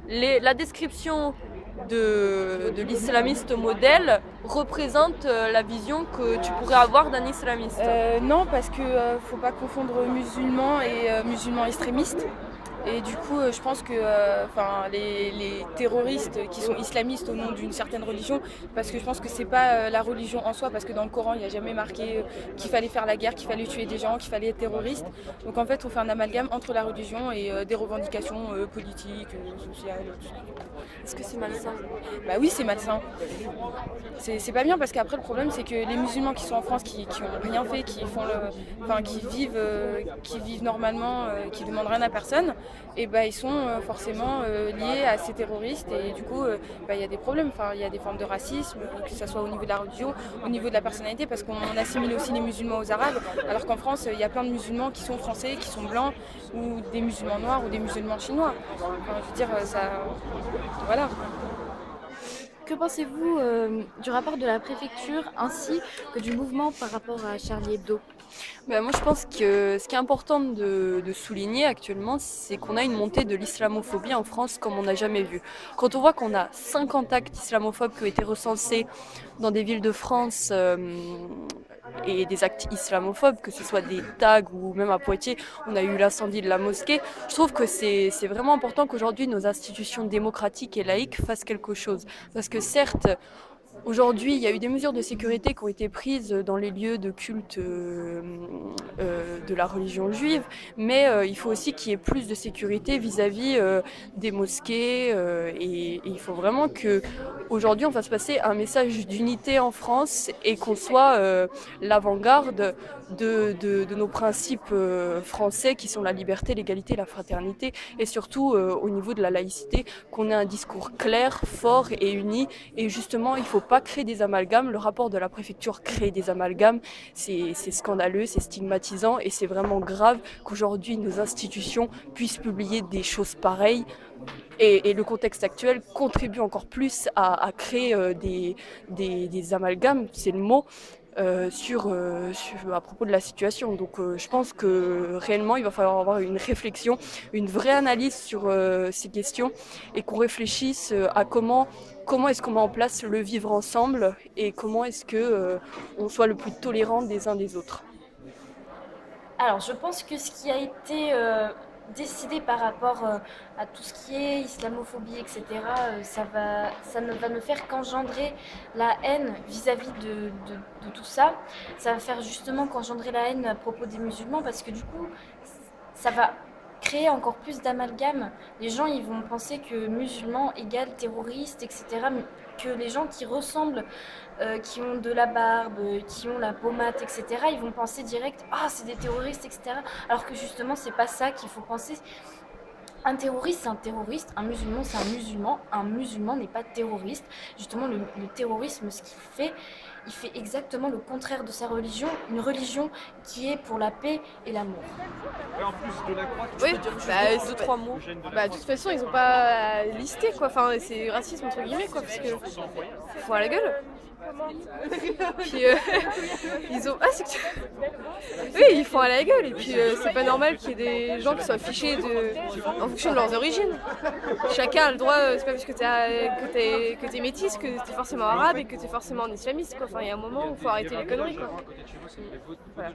la description de l'islamiste modèle représente la vision que tu pourrais avoir d'un islamiste? Non, parce que faut pas confondre musulmans et musulmans extrémistes. Et du coup, je pense que les terroristes qui sont islamistes au nom d'une certaine religion, parce que je pense que c'est pas la religion en soi, parce que dans le Coran, il n'y a jamais marqué qu'il fallait faire la guerre, qu'il fallait tuer des gens, qu'il fallait être terroriste. Donc en fait, on fait un amalgame entre la religion et des revendications politiques, sociales, tout ça. Est-ce que c'est malsain? Bah oui, c'est malsain. C'est pas bien parce qu'après le problème c'est que les musulmans qui sont en France, qui ont rien fait, qui vivent normalement, qui demandent rien à personne, et bah ils sont forcément liés à ces terroristes et du coup il y a des problèmes. Enfin il y a des formes de racisme, que ce soit au niveau de la religion, au niveau de la personnalité, parce qu'on assimile aussi les musulmans aux arabes, alors qu'en France il y a plein de musulmans qui sont français, qui sont blancs, ou des musulmans noirs ou des musulmans chinois. Enfin, je veux dire ça, voilà. Que pensez-vous du rapport de la préfecture ainsi que du mouvement par rapport à Charlie Hebdo? Moi je pense que ce qui est important de souligner actuellement, c'est qu'on a une montée de l'islamophobie en France comme on n'a jamais vu. Quand on voit qu'on a 50 actes islamophobes qui ont été recensés dans des villes de France et des actes islamophobes, que ce soit des tags ou même à Poitiers, on a eu l'incendie de la mosquée, je trouve que c'est vraiment important qu'aujourd'hui nos institutions démocratiques et laïques fassent quelque chose. Parce que certes, aujourd'hui, il y a eu des mesures de sécurité qui ont été prises dans les lieux de culte de la religion juive, mais il faut aussi qu'il y ait plus de sécurité vis-à-vis des mosquées et il faut vraiment qu'aujourd'hui on fasse passer un message d'unité en France et qu'on soit l'avant-garde de nos principes français qui sont la liberté, l'égalité, la fraternité et surtout au niveau de la laïcité, qu'on ait un discours clair, fort et uni. Et justement, il ne faut pas créer des amalgames. Le rapport de la préfecture crée des amalgames. C'est scandaleux, c'est stigmatisant et c'est vraiment grave qu'aujourd'hui nos institutions puissent publier des choses pareilles. Et le contexte actuel contribue encore plus à créer des amalgames, c'est le mot, à propos de la situation. Donc je pense que réellement il va falloir avoir une réflexion, une vraie analyse sur ces questions et qu'on réfléchisse à comment est-ce qu'on met en place le vivre ensemble et comment est-ce que on soit le plus tolérant des uns des autres. Alors, je pense que ce qui a été décidé par rapport à tout ce qui est islamophobie, etc., ça ne va ne faire qu'engendrer la haine vis-à-vis de tout ça. Ça va faire justement qu'engendrer la haine à propos des musulmans, parce que du coup, ça va créer encore plus d'amalgame. Les gens, ils vont penser que musulmans égale terroriste, etc., mais que les gens qui ressemblent, qui ont de la barbe, qui ont la pommade, etc., ils vont penser direct, ah, c'est des terroristes, etc. Alors que justement, c'est pas ça qu'il faut penser. Un terroriste, c'est un terroriste. Un musulman, c'est un musulman. Un musulman n'est pas terroriste. Justement, le terrorisme, ce qu'il fait, il fait exactement le contraire de sa religion. Une religion qui est pour la paix et l'amour. Oui, Deux, trois mots. de toute façon, ils ont pas listé quoi. Enfin, c'est racisme entre guillemets quoi, parce que faut à la gueule. Puis ils ont. Ah, c'est que oui, ils font à la gueule et puis c'est pas normal qu'il y ait des gens qui soient fichés en fonction de leurs origines. Chacun a le droit, c'est pas parce que t'es métisse que t'es forcément arabe et que t'es forcément un islamiste quoi. Enfin, il y a un moment où il faut arrêter les conneries quoi. Voilà.